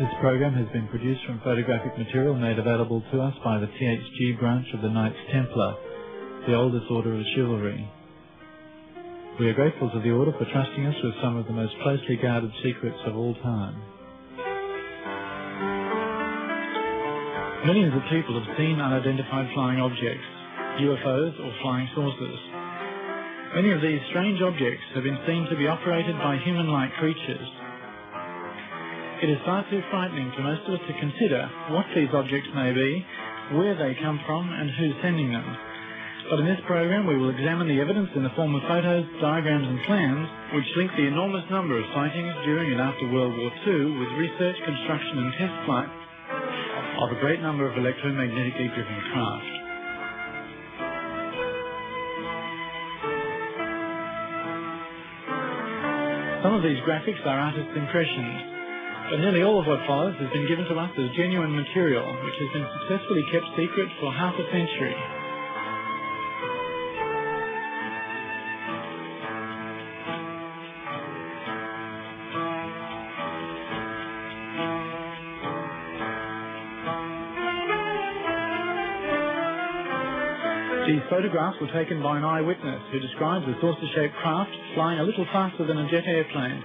This program has been produced from photographic material made available to us by the THG branch of the Knights Templar, the oldest order of chivalry. We are grateful to the order for trusting us with some of the most closely guarded secrets of all time. Millions of people have seen unidentified flying objects, UFOs or flying saucers. Many of these strange objects have been seen to be operated by human-like creatures. It is far too frightening for most of us to consider what these objects may be, where they come from, and who's sending them. But in this program we will examine the evidence in the form of photos, diagrams and plans which link the enormous number of sightings during and after World War II with research, construction and test flight of a great number of electromagnetically driven craft. Some of these graphics are artists' impressions, but nearly all of what follows has been given to us as genuine material, which has been successfully kept secret for half a century. These photographs were taken by an eyewitness who describes a saucer-shaped craft flying a little faster than a jet airplane,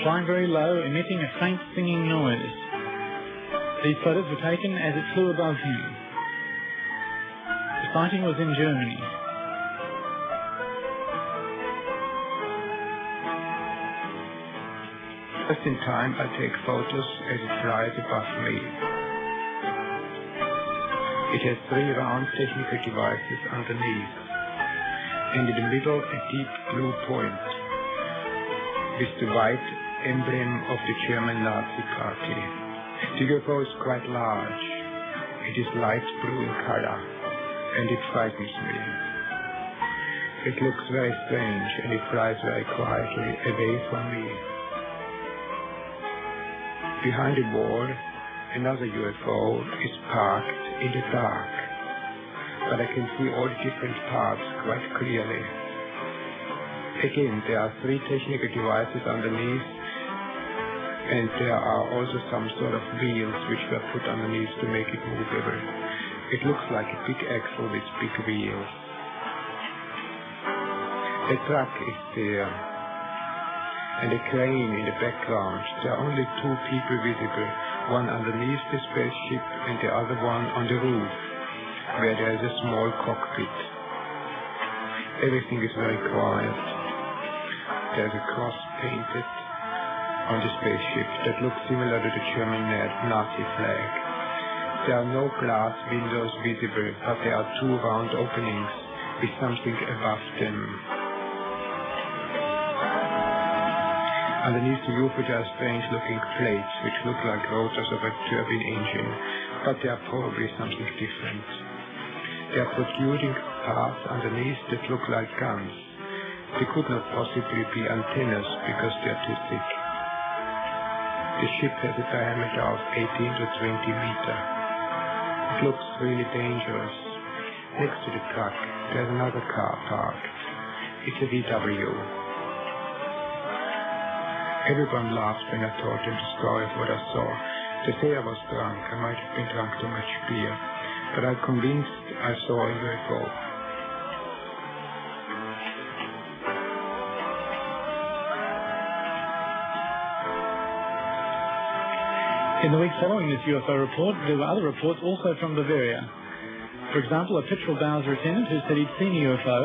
flying very low, emitting a faint singing noise. These photos were taken as it flew above him. The sighting was in Germany. Just in time, I take photos as it flies above me. It has three round technical devices underneath, and in the middle a deep blue point with the white emblem of the German Nazi Party. The UFO is quite large. It is light blue in color, and it frightens me. It looks very strange, and it flies very quietly away from me. Behind the wall, another UFO is parked in the dark, but I can see all the different parts quite clearly. Again, there are three technical devices underneath, and there are also some sort of wheels which were put underneath to make it movable. It looks like a big axle with big wheels. A truck is there, and a crane in the background. There are only two people visible, one underneath the spaceship and the other one on the roof, where there is a small cockpit. Everything is very quiet. There's a cross painted on the spaceship that looks similar to the German Nazi flag. There are no glass windows visible, but there are two round openings with something above them. Underneath the UFO there are strange-looking plates which look like rotors of a turbine engine, but they are probably something different. They are protruding parts underneath that look like guns. They could not possibly be antennas because they are too thick. The ship has a diameter of 18 to 20 meters. It looks really dangerous. Next to the truck there's another car parked. It's a VW. Everyone laughed when I told them the story of what I saw. They say I was drunk. I might have been drunk too much beer, but I'm convinced I saw a UFO. In the week following this UFO report, there were other reports also from Bavaria. For example, a petrol Bowser attendant who said he'd seen a UFO,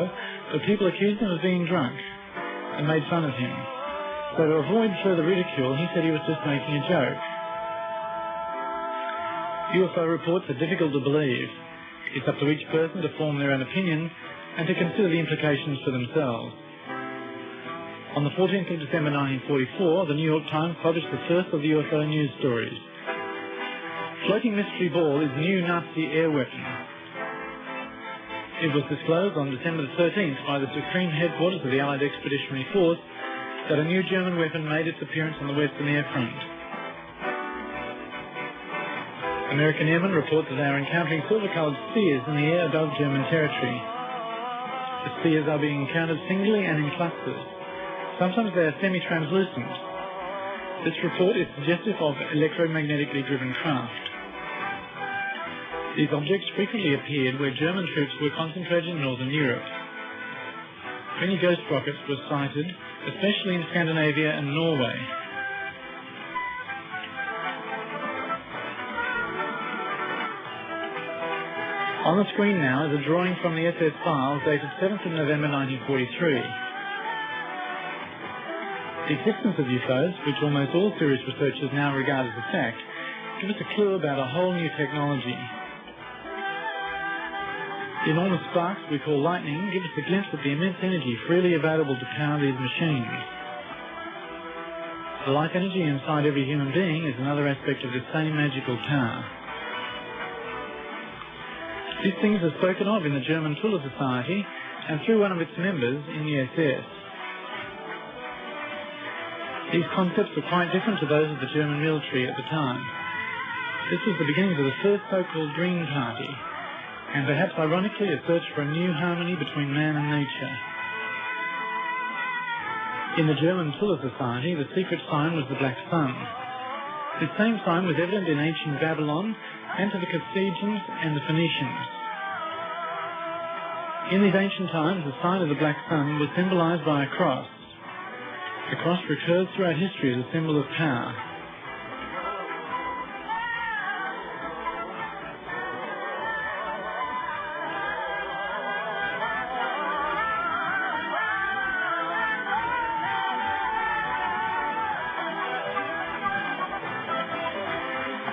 but people accused him of being drunk and made fun of him. So to avoid further ridicule, he said he was just making a joke. UFO reports are difficult to believe. It's up to each person to form their own opinion and to consider the implications for themselves. On the 14th of December 1944, the New York Times published the first of the UFO news stories. Floating mystery ball is new Nazi air weapon. It was disclosed on December 13th by the Supreme Headquarters of the Allied Expeditionary Force that a new German weapon made its appearance on the Western Air Front. American airmen report that they are encountering silver-coloured spheres in the air above German territory. The spheres are being encountered singly and in clusters. Sometimes they are semi-translucent. This report is suggestive of electromagnetically driven craft. These objects frequently appeared where German troops were concentrated in northern Europe. Many ghost rockets were sighted, especially in Scandinavia and Norway. On the screen now is a drawing from the SS files dated 7th of November 1943. The existence of UFOs, which almost all serious researchers now regard as a fact, give us a clue about a whole new technology. The enormous sparks we call lightning give us a glimpse of the immense energy freely available to power these machines. The life energy inside every human being is another aspect of this same magical power. These things are spoken of in the German Tuller Society and through one of its members in the SS. These concepts were quite different to those of the German military at the time. This was the beginnings of the first so-called Green Party, and perhaps ironically a search for a new harmony between man and nature. In the German Tuller Society, the secret sign was the black sun. This same sign was evident in ancient Babylon and to the Carthaginians and the Phoenicians. In these ancient times, the sign of the black sun was symbolized by a cross. The cross recurs throughout history as a symbol of power.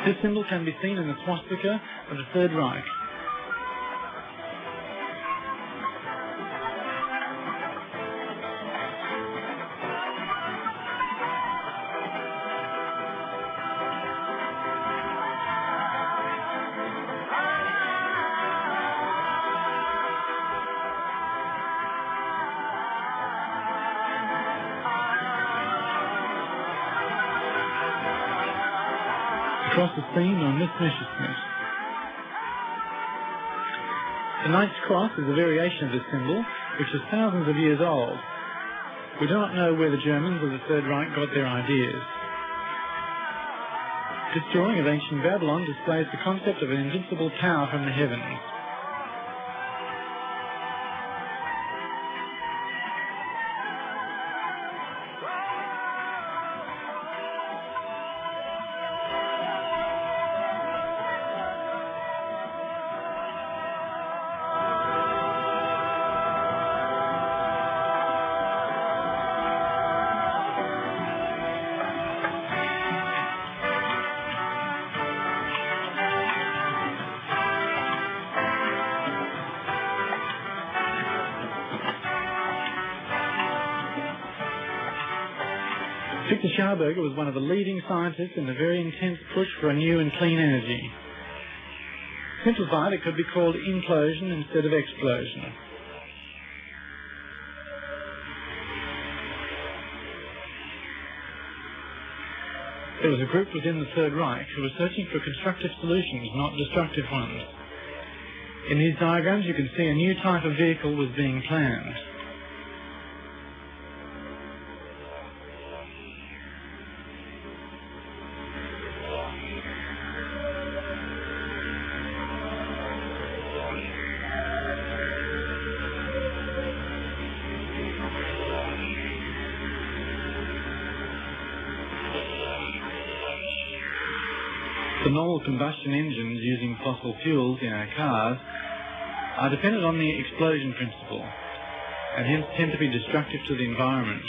This symbol can be seen in the swastika of the Third Reich. Cross is seen on this Messerschmitt. The Knight's Cross is a variation of this symbol, which is thousands of years old. We do not know where the Germans of the Third Reich got their ideas. This drawing of ancient Babylon displays the concept of an invincible power from the heavens. Victor Schauberger was one of the leading scientists in the very intense push for a new and clean energy. Simplified, it could be called implosion instead of explosion. There was a group within the Third Reich who were searching for constructive solutions, not destructive ones. In these diagrams you can see a new type of vehicle was being planned. The normal combustion engines using fossil fuels in our cars are dependent on the explosion principle and hence tend to be destructive to the environment.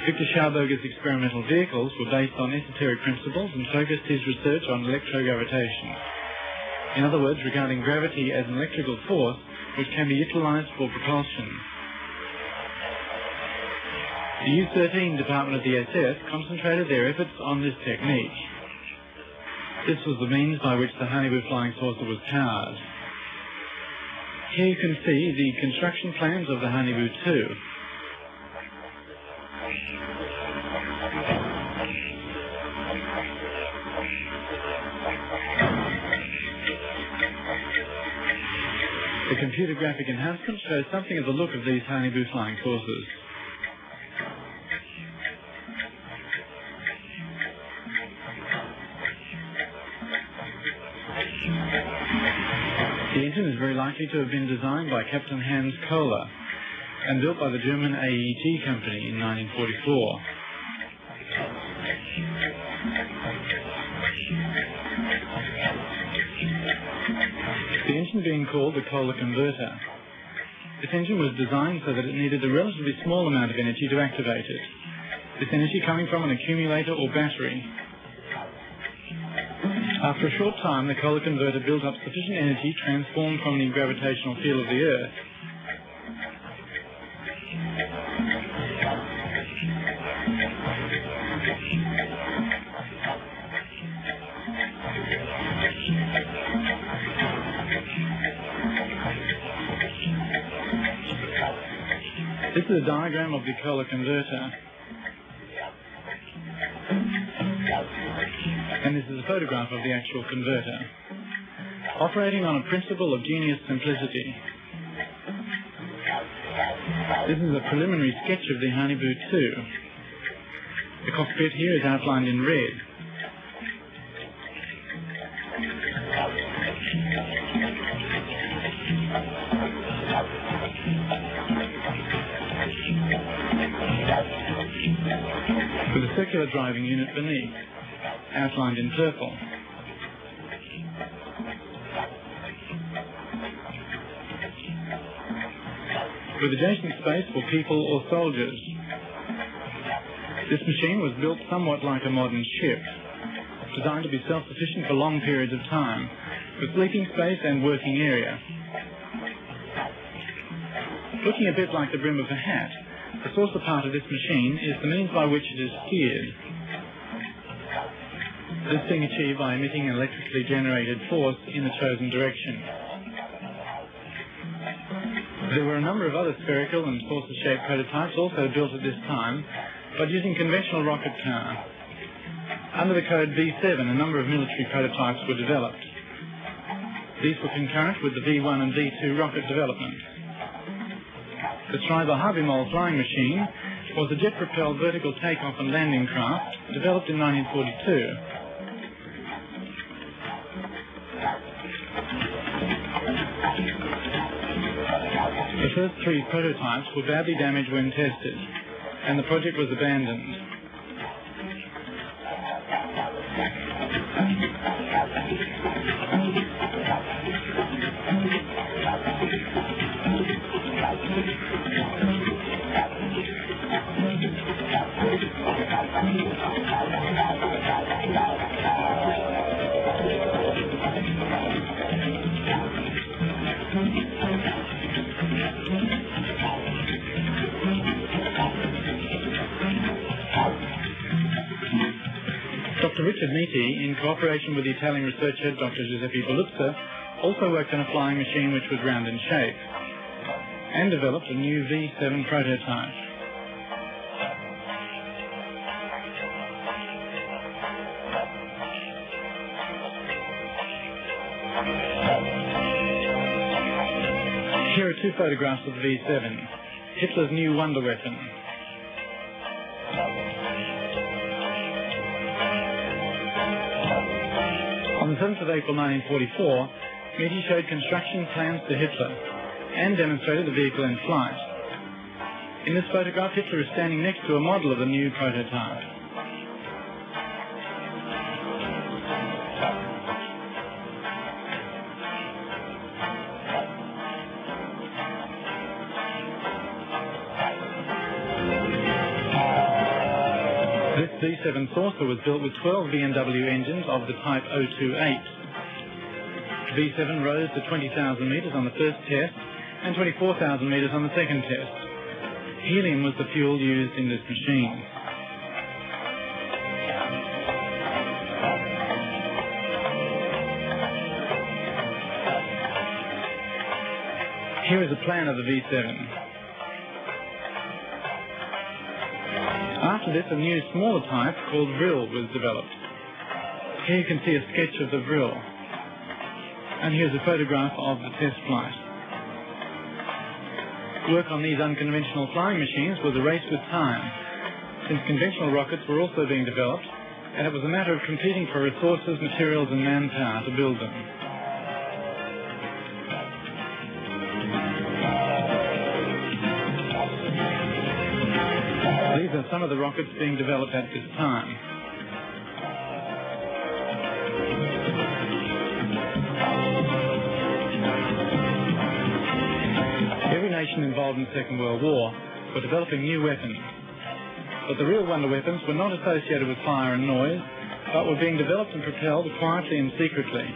Victor Schauberger's experimental vehicles were based on esoteric principles and focused his research on electrogravitation. In other words, regarding gravity as an electrical force which can be utilized for propulsion. The U-13 department of the SS concentrated their efforts on this technique. This was the means by which the Hanibu flying saucer was powered. Here you can see the construction plans of the Hanibu 2. The computer graphic enhancement shows something of the look of these Hanibu flying saucers. The engine is very likely to have been designed by Captain Hans Kohler and built by the German AEG company in 1944. The engine being called the Kohler converter. This engine was designed so that it needed a relatively small amount of energy to activate it, this energy coming from an accumulator or battery. After a short time, the Kohler converter built up sufficient energy transformed from the gravitational field of the Earth This is a diagram of the Kohler converter. And this is a photograph of the actual converter, operating on a principle of genius simplicity. This is a preliminary sketch of the Hanibu 2. The cockpit here is outlined in red. With a circular driving unit beneath, outlined in purple. With adjacent space for people or soldiers. This machine was built somewhat like a modern ship, designed to be self-sufficient for long periods of time, with sleeping space and working area. Looking a bit like the brim of a hat, the saucer part of this machine is the means by which it is steered. This being achieved by emitting an electrically generated force in the chosen direction. There were a number of other spherical and saucer-shaped prototypes also built at this time, but using conventional rocket power. Under the code V7, a number of military prototypes were developed. These were concurrent with the V1 and V2 rocket development. The Schreiber-Habimol flying machine was a jet-propelled vertical takeoff and landing craft developed in 1942. The first three prototypes were badly damaged when tested, and the project was abandoned. Dr. Richard Nitti, in cooperation with the Italian researcher Dr. Giuseppe Belluzza, also worked on a flying machine which was round in shape, and developed a new V7 prototype. Here are two photographs of the V7, Hitler's new wonder weapon. On the 7th of April 1944, Nitti showed construction plans to Hitler and demonstrated the vehicle in flight. In this photograph, Hitler is standing next to a model of the new prototype. This V7 saucer was built with 12 B&W engines of the type 028. V7 rose to 20,000 metres on the first test and 24,000 metres on the second test. Helium was the fuel used in this machine. Here is a plan of the V7. After this, a new smaller type called Vril was developed. Here you can see a sketch of the Vril. And here's a photograph of the test flight. Work on these unconventional flying machines was a race with time, since conventional rockets were also being developed, and it was a matter of competing for resources, materials and manpower to build them. These are some of the rockets being developed at this time. Every nation involved in the Second World War were developing new weapons. But the real wonder weapons were not associated with fire and noise, but were being developed and propelled quietly and secretly.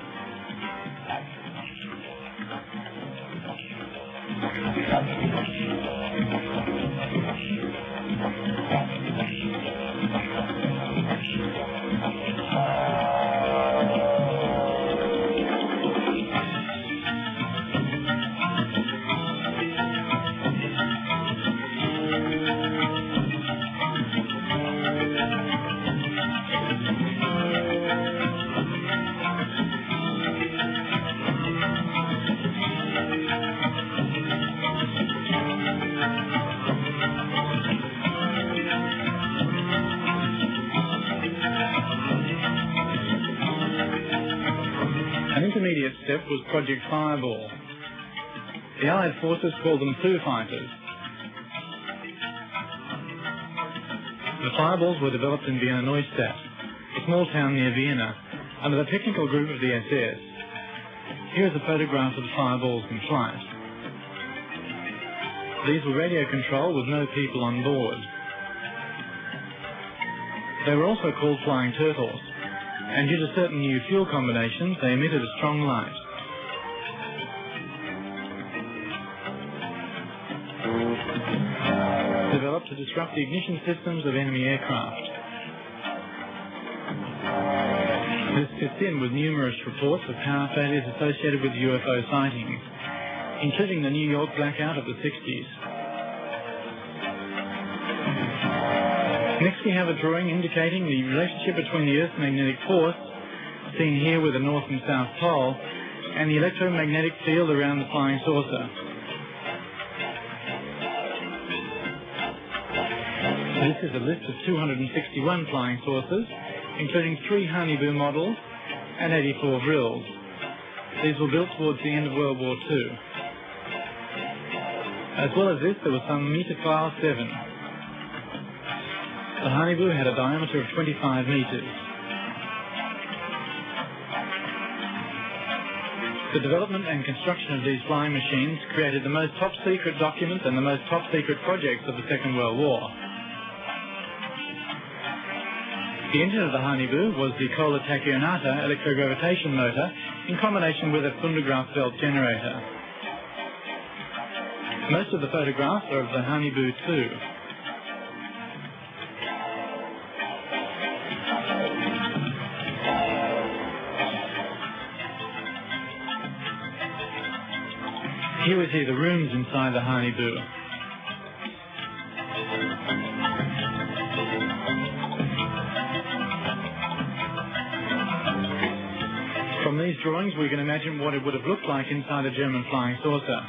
An intermediate step was Project Fireball. The Allied forces called them Foo Fighters. The Fireballs were developed in Vienna Neustadt, a small town near Vienna, under the technical group of the SS. Here is a photograph of the Fireballs in flight. These were radio controlled with no people on board. They were also called Flying Turtles, and due to certain new fuel combinations, they emitted a strong light. Developed to disrupt the ignition systems of enemy aircraft. This fits in with numerous reports of power failures associated with UFO sightings, including the New York blackout of the 60s. Next we have a drawing indicating the relationship between the Earth's magnetic force, seen here with the North and South Pole, and the electromagnetic field around the flying saucer. This is a list of 261 flying saucers, including 3 Honeyboo models and 84 Vrils. These were built towards the end of World War II. As well as this, there was some Meterfile 7. The Honeyboo had a diameter of 25 meters. The development and construction of these flying machines created the most top-secret documents and the most top-secret projects of the Second World War. The engine of the Honeyboo was the Kohler Tachionata electrogravitation motor in combination with a Thundergraf belt generator. Most of the photographs are of the Honeyboo 2. Here we see the rooms inside the Honeyboo. From these drawings we can imagine what it would have looked like inside a German flying saucer.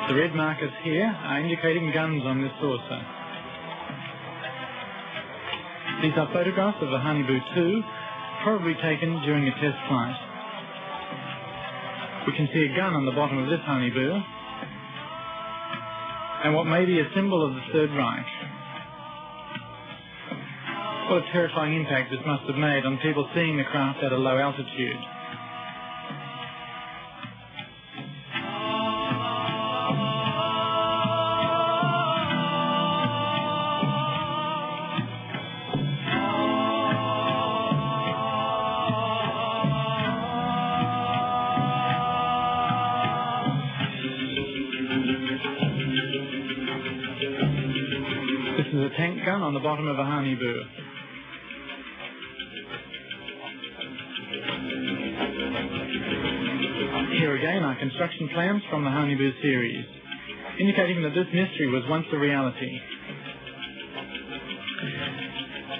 The red markers here are indicating guns on this saucer. These are photographs of the Honeyboo 2, probably taken during a test flight. We can see a gun on the bottom of this Honeyboo, and what may be a symbol of the Third Reich. What a terrifying impact this must have made on people seeing the craft at a low altitude. is a tank gun on the bottom of a Hanibu. Here again are construction plans from the Hanibu series, indicating that this mystery was once a reality.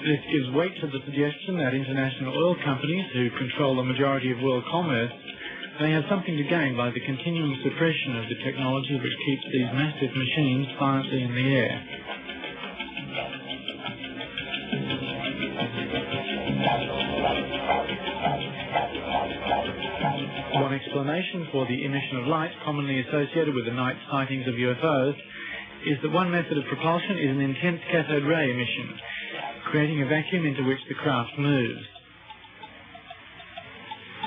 This gives weight to the suggestion that international oil companies, who control the majority of world commerce, may have something to gain by the continuing suppression of the technology which keeps these massive machines silently in the air. One explanation for the emission of light commonly associated with the night sightings of UFOs is that one method of propulsion is an intense cathode ray emission, creating a vacuum into which the craft moves.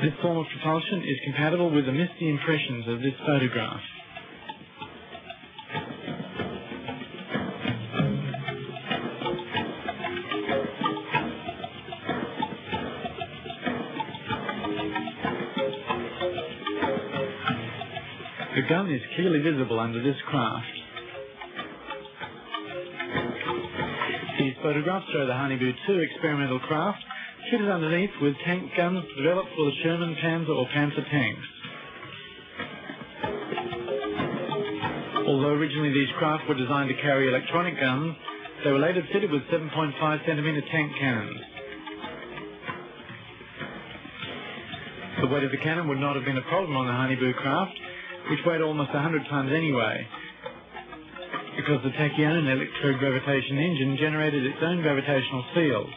This form of propulsion is compatible with the misty impressions of this photograph. The gun is clearly visible under this craft. These photographs show the Hanibu 2 experimental craft fitted underneath with tank guns developed for the Sherman Panzer or Panther tanks. Although originally these craft were designed to carry electronic guns, they were later fitted with 7.5 centimeter tank cannons. The weight of the cannon would not have been a problem on the Hanibu craft, which weighed almost 100 tons anyway, because the tachyon electrogravitation engine generated its own gravitational field.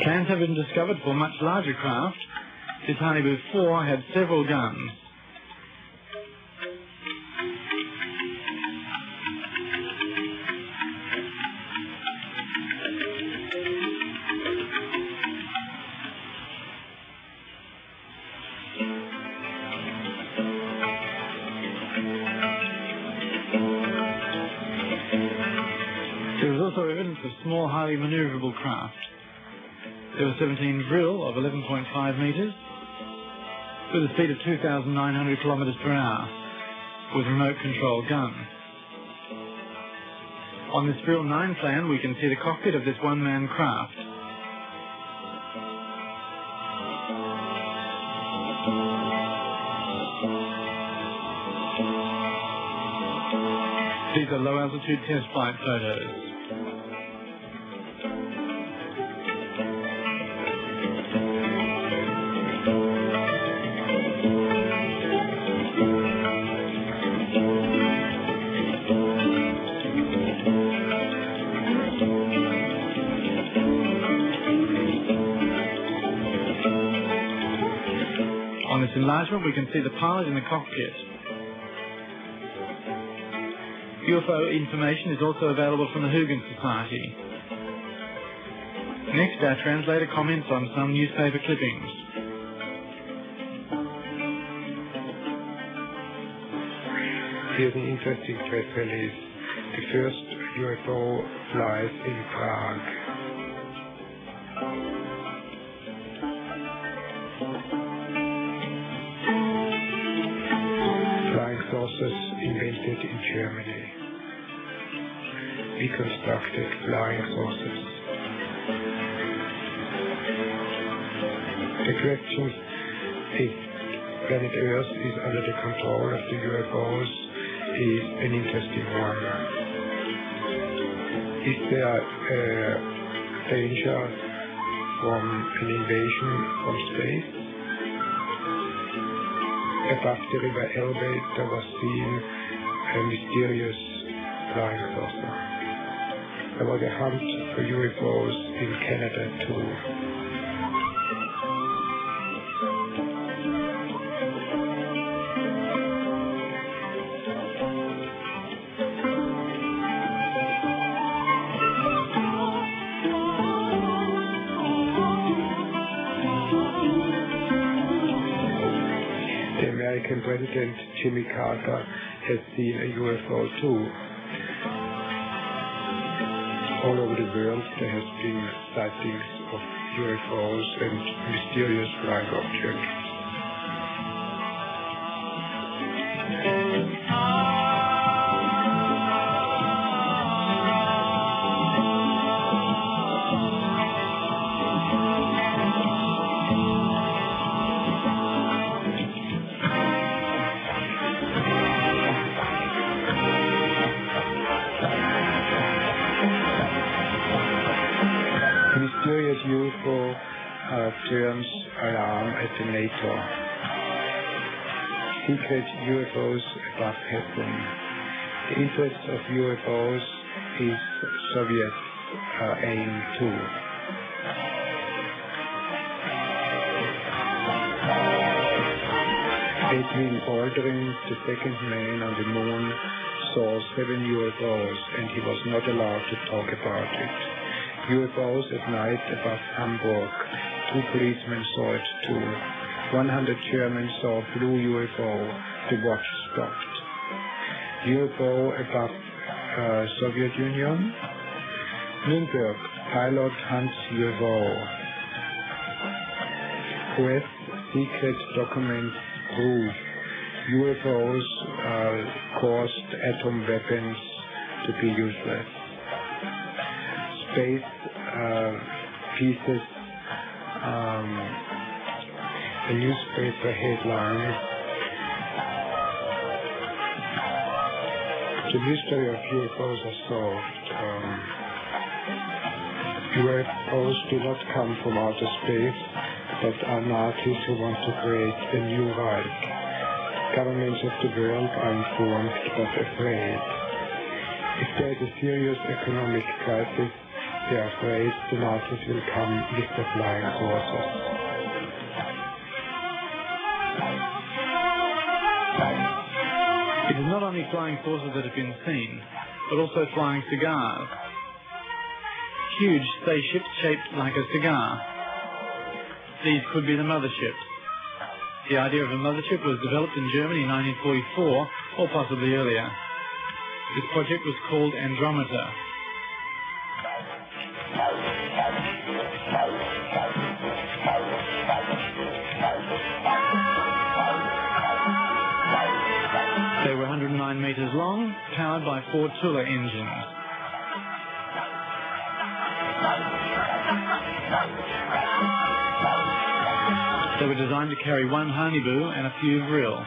Plans have been discovered for much larger craft. This Hanibu 4 had several guns. There was also evidence of small, highly maneuverable craft. There were 17 Vril of 11.5 metres with a speed of 2,900 kilometres per hour with remote control guns. On this Vril 9 plan we can see the cockpit of this one-man craft. These are low-altitude test flight photos. On this enlargement, we can see the pilot in the cockpit. UFO information is also available from the Huygens Society. Next, our translator comments on some newspaper clippings. Here's an interesting press release. The first UFO flies in Prague. Saucers invented in Germany. Reconstructed flying saucers. The question if planet Earth is under the control of the UFOs is an interesting one. Is there a danger from an invasion from space? Above the river Elbe, there was seen a mysterious flying saucer. There was a hunt for UFOs in Canada too. American President Jimmy Carter has seen a UFO too. All over the world there has been sightings of UFOs and mysterious flying objects. Mysterious UFO turns alarm at the NATO. Secret UFOs above Hessen. The interest of UFOs is Soviet aim too. Edwin Aldrin, the second man on the moon, saw 7 UFOs and he was not allowed to talk about it. UFOs at night above Hamburg. 2 policemen saw it too. 100 Germans saw a blue UFO. The watch stopped. UFO above Soviet Union. Nuremberg. Pilot hunts UFO. US secret documents prove UFOs caused atom weapons to be useless. Space pieces, a newspaper headline. The mystery of UFOs are solved. UFOs do not come from outer space, but are Nazis who want to create a new Reich. Governments of the world are informed but afraid. If there is a serious economic crisis, they are afraid the Nazis will come with the flying saucers. It is not only flying saucers that have been seen, but also flying cigars. Huge spaceships shaped like a cigar. These could be the motherships. The idea of a mothership was developed in Germany in 1944, or possibly earlier. This project was called Andromeda. They were 109 meters long, powered by 4 Tula engines. They were designed to carry 1 Hanibu and a few vril.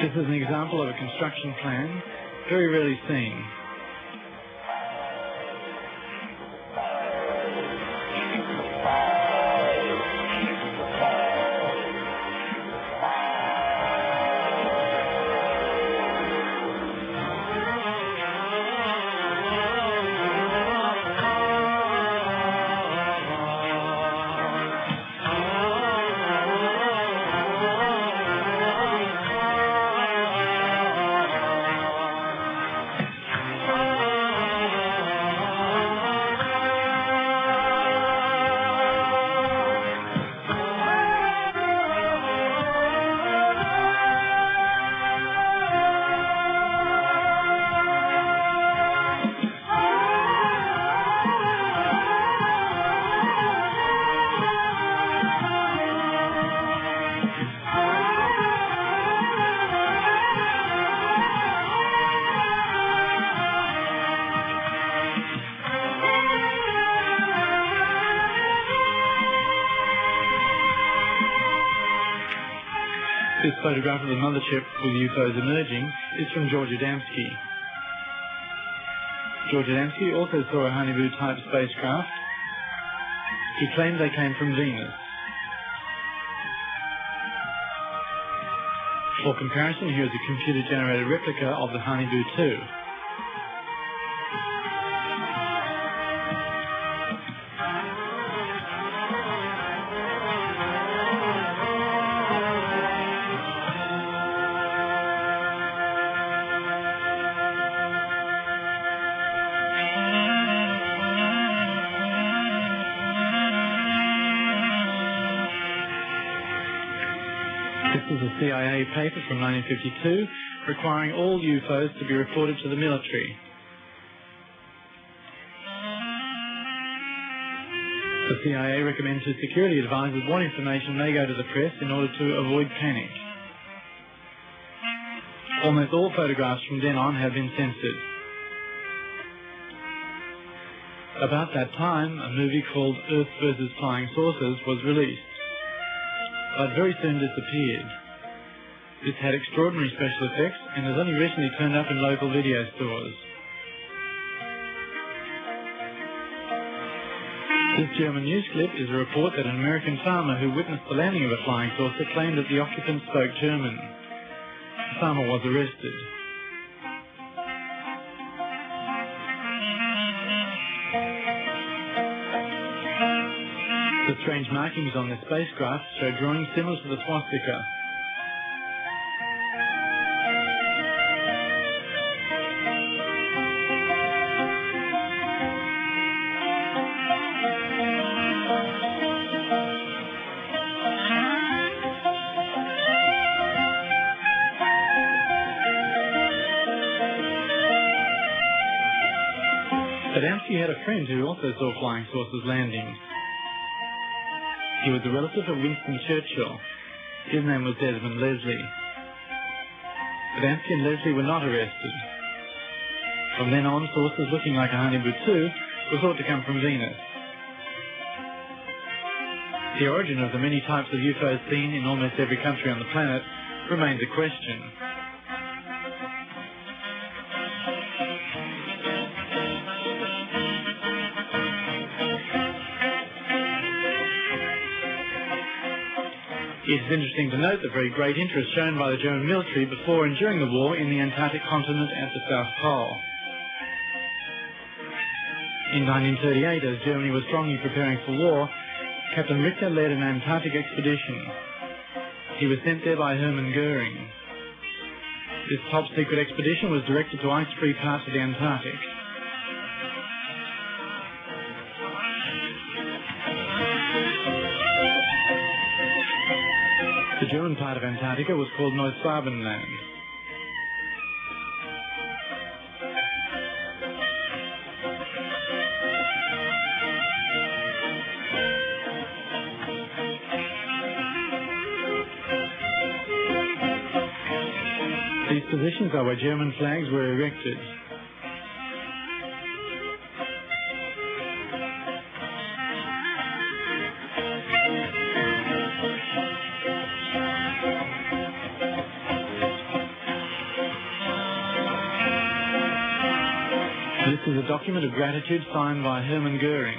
This is an example of a construction plan very rarely seen. This photograph of the mothership with UFOs emerging is from George Adamski. George Adamski also saw a Hanibu-type spacecraft. He claimed they came from Venus. For comparison, here is a computer-generated replica of the Hanibu-2. is a CIA paper from 1952 requiring all UFOs to be reported to the military. The CIA recommends to security advisors what information may go to the press in order to avoid panic. Almost all photographs from then on have been censored. About that time, a movie called Earth vs. Flying Saucers was released, but very soon disappeared. This had extraordinary special effects and has only recently turned up in local video stores. This German news clip is a report that an American farmer who witnessed the landing of a flying saucer claimed that the occupants spoke German. The farmer was arrested. The strange markings on this spacecraft show drawings similar to the swastika. Adamski had a friend who also saw flying saucers landing. He was a relative of Winston Churchill. His name was Desmond Leslie. Adamski and Leslie were not arrested. From then on, saucers looking like a Honeybutu were thought to come from Venus. The origin of the many types of UFOs seen in almost every country on the planet remains a question. It is interesting to note the very great interest shown by the German military before and during the war in the Antarctic continent at the South Pole. In 1938, as Germany was strongly preparing for war, Captain Richter led an Antarctic expedition. He was sent there by Hermann Goering. This top-secret expedition was directed to ice-free parts of the Antarctic. The German part of Antarctica was called Neuswabenland. These positions are where German flags were erected. This is a document of gratitude signed by Hermann Goering.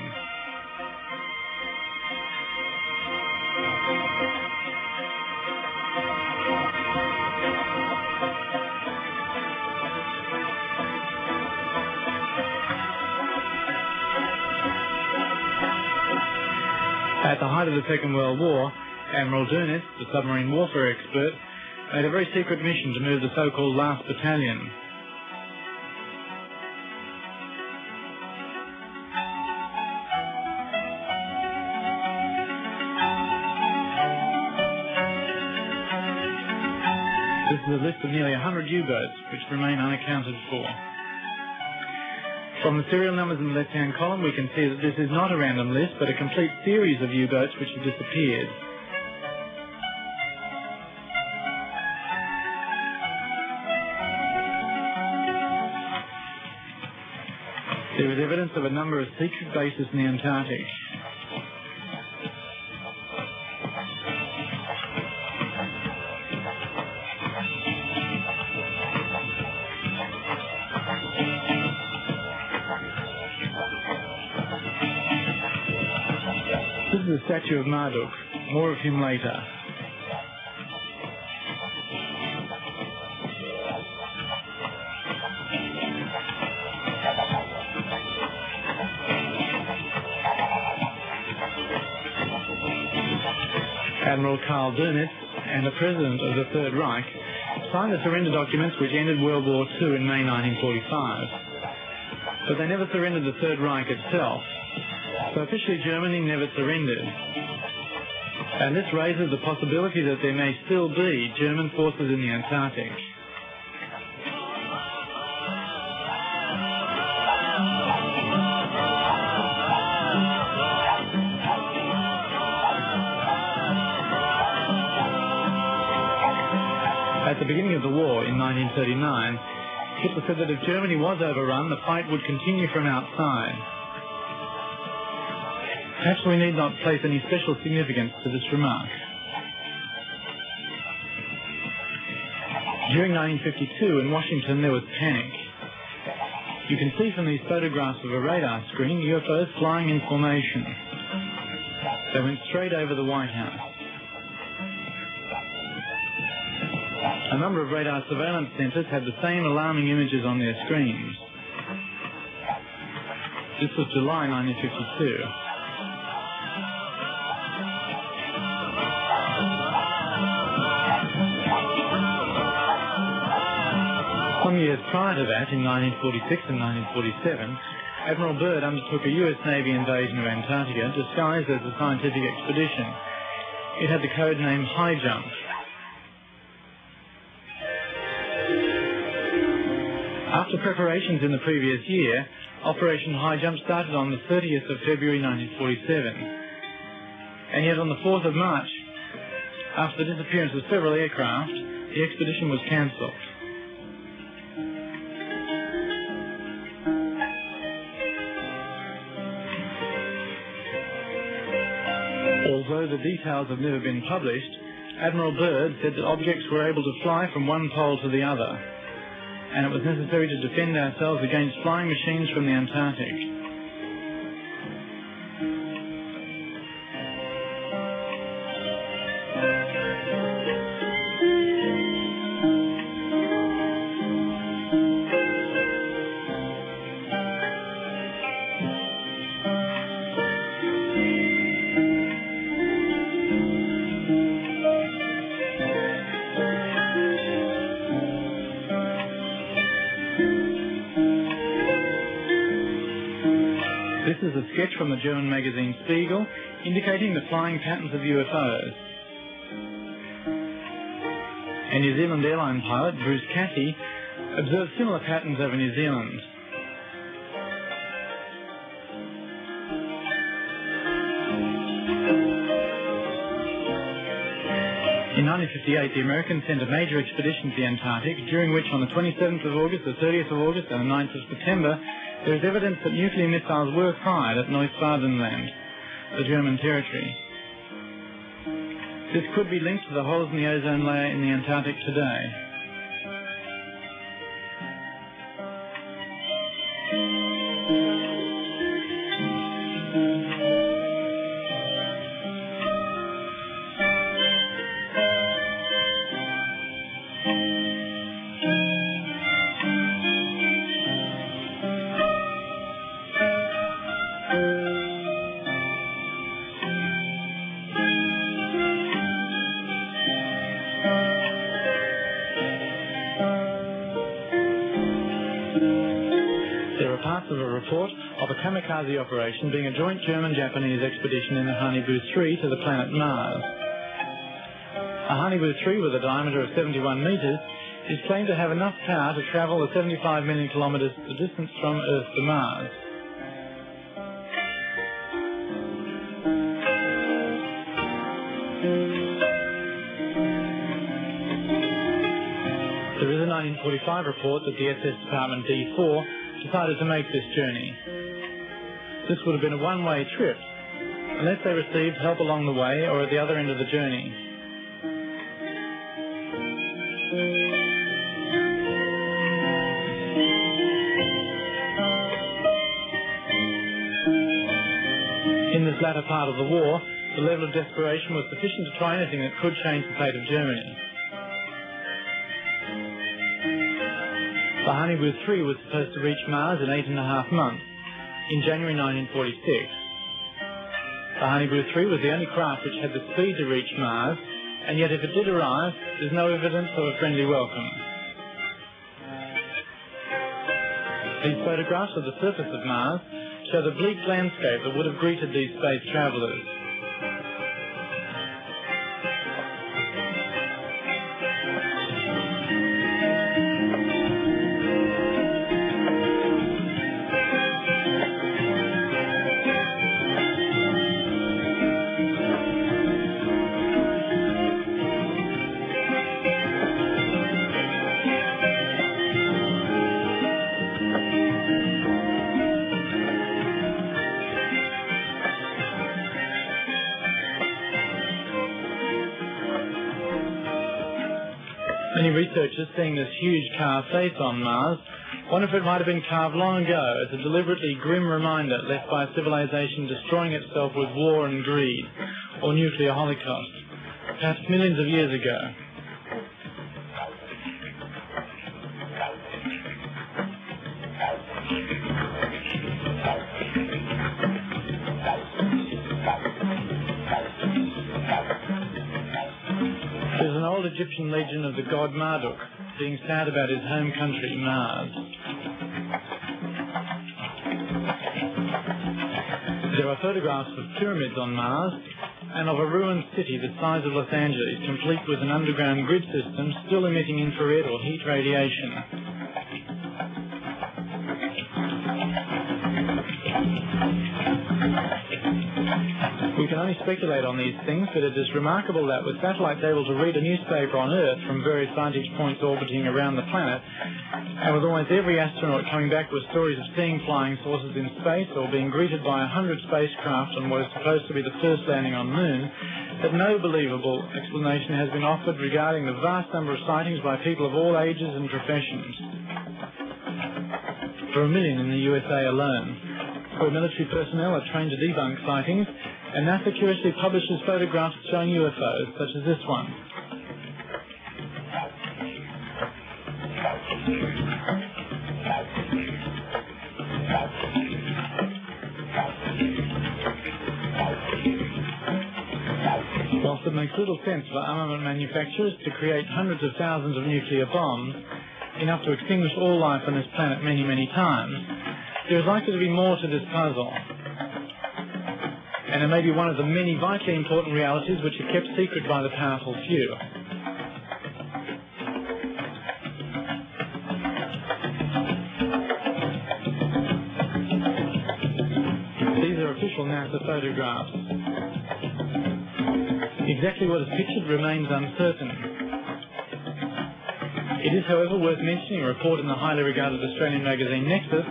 At the height of the Second World War, Admiral Dönitz, the submarine warfare expert, made a very secret mission to move the so-called Last Battalion. This is a list of nearly 100 U-boats, which remain unaccounted for. From the serial numbers in the left-hand column, we can see that this is not a random list, but a complete series of U-boats which have disappeared. There is evidence of a number of secret bases in the Antarctic. This is a statue of Marduk. More of him later. Admiral Karl Dönitz and the President of the Third Reich signed the surrender documents which ended World War II in May 1945. But they never surrendered the Third Reich itself. So officially Germany never surrendered. And this raises the possibility that there may still be German forces in the Antarctic. At the beginning of the war in 1939, Hitler said that if Germany was overrun, the fight would continue from outside. Perhaps we need not place any special significance to this remark. During 1952 in Washington there was panic. You can see from these photographs of a radar screen UFOs flying in formation. They went straight over the White House. A number of radar surveillance centres had the same alarming images on their screens. This was July 1952. Some years prior to that, in 1946 and 1947, Admiral Byrd undertook a US Navy invasion of Antarctica disguised as a scientific expedition. It had the code name High Jump. After preparations in the previous year, Operation High Jump started on the 30th of February 1947. And yet on the 4th of March, after the disappearance of several aircraft, the expedition was cancelled. Although the details have never been published, Admiral Byrd said that objects were able to fly from one pole to the other, and it was necessary to defend ourselves against flying machines from the Antarctic. This is a sketch from the German magazine Spiegel indicating the flying patterns of UFOs. A New Zealand airline pilot, Bruce Cathy, observed similar patterns over New Zealand. In 1958, the Americans sent a major expedition to the Antarctic, during which on the 27th of August, the 30th of August and the 9th of September, there is evidence that nuclear missiles were fired at Neusbadenland, the German territory. This could be linked to the holes in the ozone layer in the Antarctic today. Parts of a report of a kamikaze operation being a joint German-Japanese expedition in the Hanibu 3 to the planet Mars. A Hanibu 3 with a diameter of 71 metres is claimed to have enough power to travel the 75 million kilometres the distance from Earth to Mars. There is a 1945 report that the SS Department D4 decided to make this journey. This would have been a one-way trip, unless they received help along the way or at the other end of the journey. In this latter part of the war, the level of desperation was sufficient to try anything that could change the fate of Germany. The Hanibu 3 was supposed to reach Mars in 8.5 months, in January 1946. The Hanibu 3 was the only craft which had the speed to reach Mars, and yet if it did arrive, there's no evidence of a friendly welcome. These photographs of the surface of Mars show the bleak landscape that would have greeted these space travellers. Many researchers, seeing this huge carved face on Mars, wonder if it might have been carved long ago as a deliberately grim reminder left by a civilization destroying itself with war and greed, or nuclear holocaust, perhaps millions of years ago. There's an old Egyptian legend of the god Marduk being sad about his home country, Mars. There are photographs of pyramids on Mars and of a ruined city the size of Los Angeles, complete with an underground grid system still emitting infrared or heat radiation. We can only speculate on these things, but it is remarkable that with satellites able to read a newspaper on Earth from various vantage points orbiting around the planet, and with almost every astronaut coming back with stories of seeing flying saucers in space or being greeted by 100 spacecraft on what is supposed to be the first landing on the Moon, that no believable explanation has been offered regarding the vast number of sightings by people of all ages and professions. For 1 million in the USA alone, where military personnel are trained to debunk sightings, and NASA curiously publishes photographs showing UFOs, such as this one. Whilst it makes little sense for armament manufacturers to create hundreds of thousands of nuclear bombs, enough to extinguish all life on this planet many, many times, there is likely to be more to this puzzle. And it may be one of the many vitally important realities which are kept secret by the powerful few. These are official NASA photographs. Exactly what is pictured remains uncertain. It is, however, worth mentioning a report in the highly regarded Australian magazine Nexus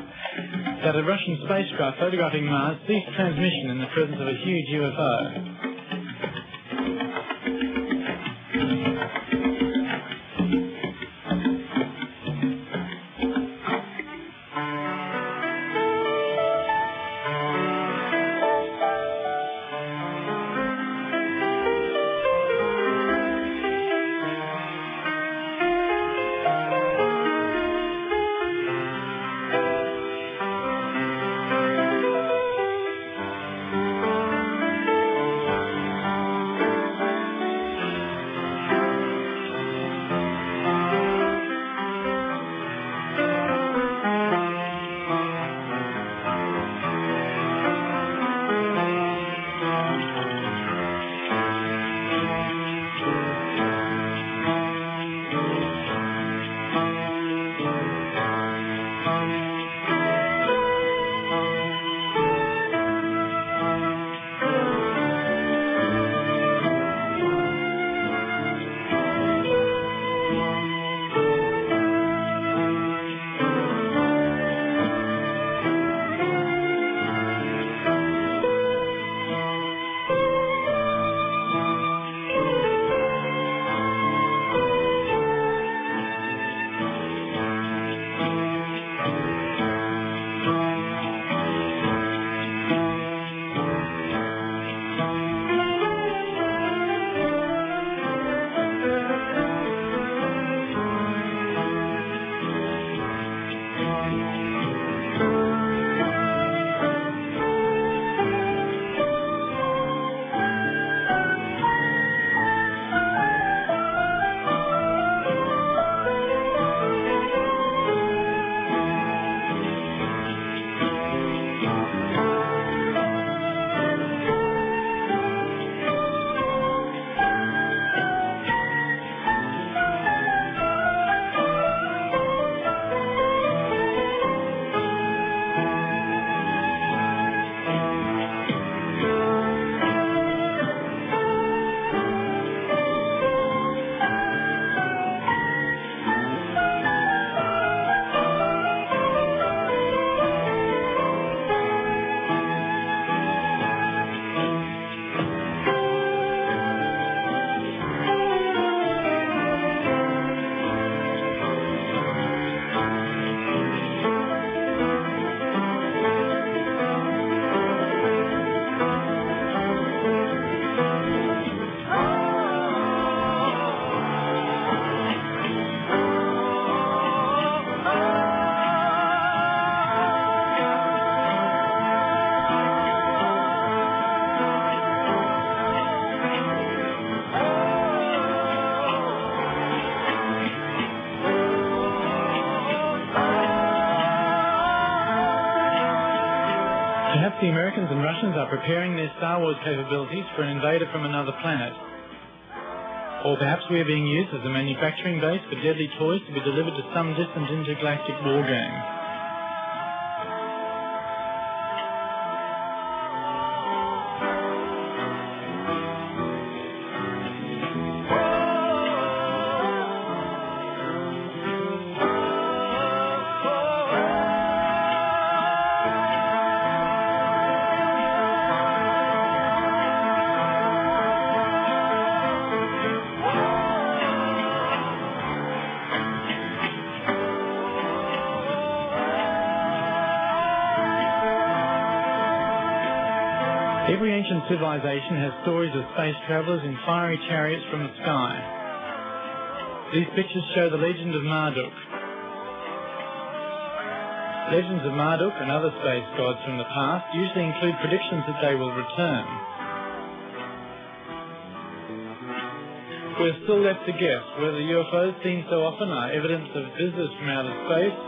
that a Russian spacecraft photographing Mars ceased transmission in the presence of a huge UFO. Perhaps the Americans and Russians are preparing their Star Wars capabilities for an invader from another planet. Or perhaps we are being used as a manufacturing base for deadly toys to be delivered to some distant intergalactic war game. Every ancient civilization has stories of space travellers in fiery chariots from the sky. These pictures show the legend of Marduk. Legends of Marduk and other space gods from the past usually include predictions that they will return. We're still left to guess whether UFOs seen so often are evidence of visitors from outer space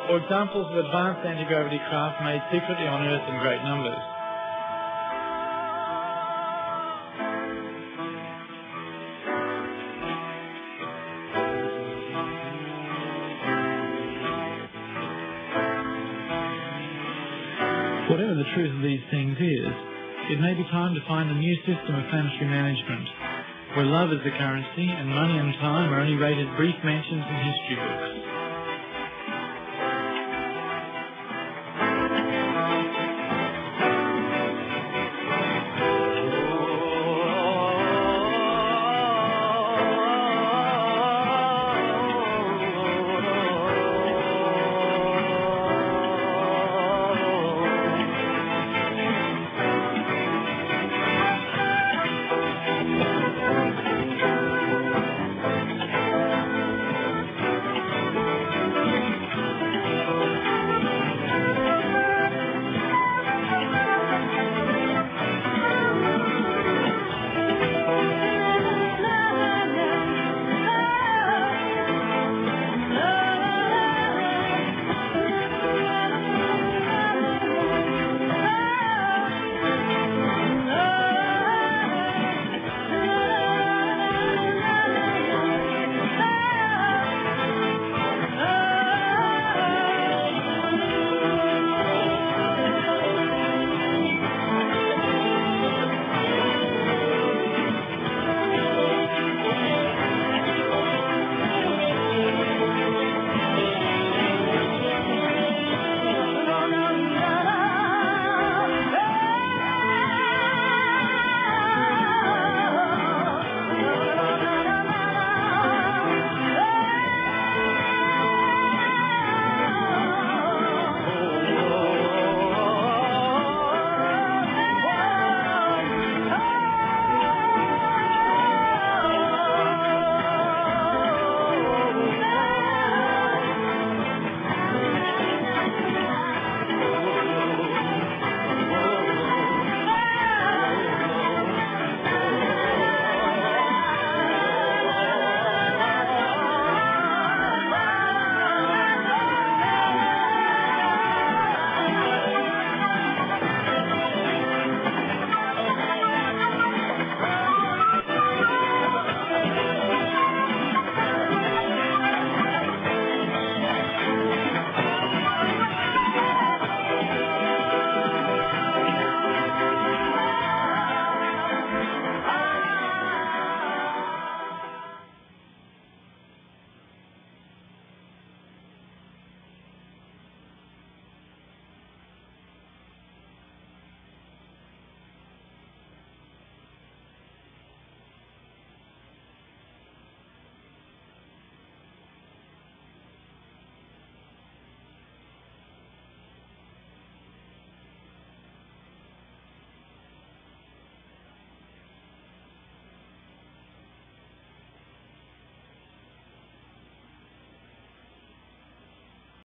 or examples of advanced anti-gravity craft made secretly on Earth in great numbers. Whatever the truth of these things is, it may be time to find a new system of planetary management, where love is the currency and money and time are only rated brief mentions in history books.